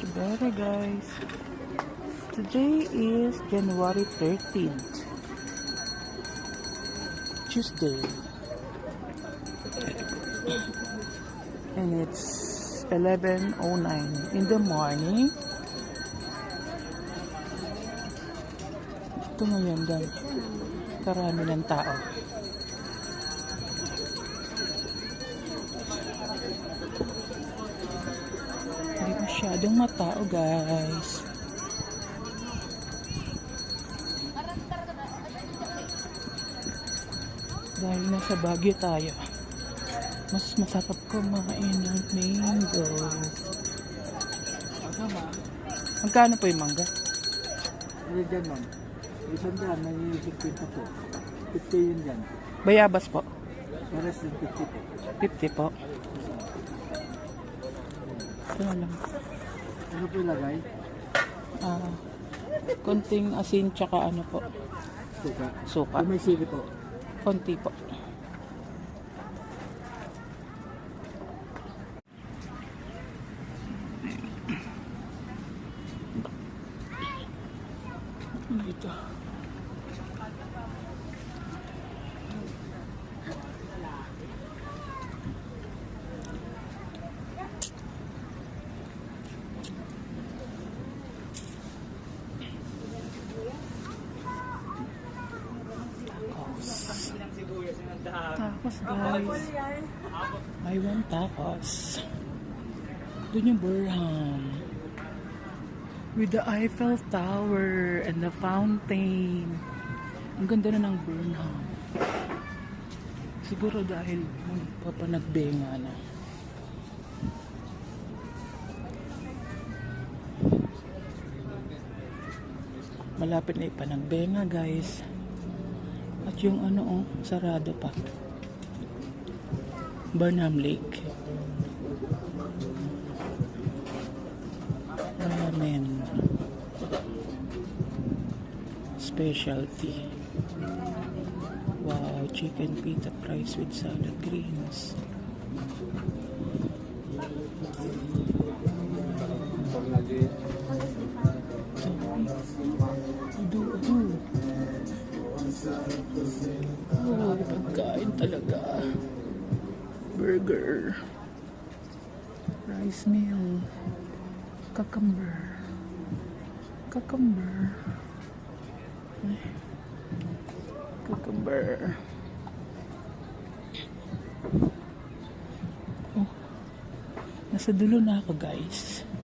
much better, guys. Today is January 13th, Tuesday, and it's 11:09 in the morning. Ito ngayon lang, karami ng tao. Hindi masyadong matao, guys. Dahil nasa Baguio tayo, mas masarap kumain ng mango. Magkano po yung mangga? Ano dyan, ma'am? Isang daan, may 50 po. 50 yun dyan. Bayabas po? Pares yung 50 po. 50 po. Ito na lang. Ano po ilagay? Konting asin tsaka ano po? Suka. Suka. Kung may sili po. Konti po. Dito. Tacos, guys. I want tacos. Doon yung Burham. With the Eiffel Tower and the fountain. Ang ganda na ng Burham. Siguro dahil magpapanagbenga na. Malapit na ipanagbenga, guys. At yung ano, sarado pa. Burnham Lake. Ramen. Specialty. Wow, chicken pita fries with salad greens. Oh, pagkain talaga. Burger. Rice meal. Cucumber. Cucumber. Ay. Cucumber. Oh. Nasa dulo na ako, guys.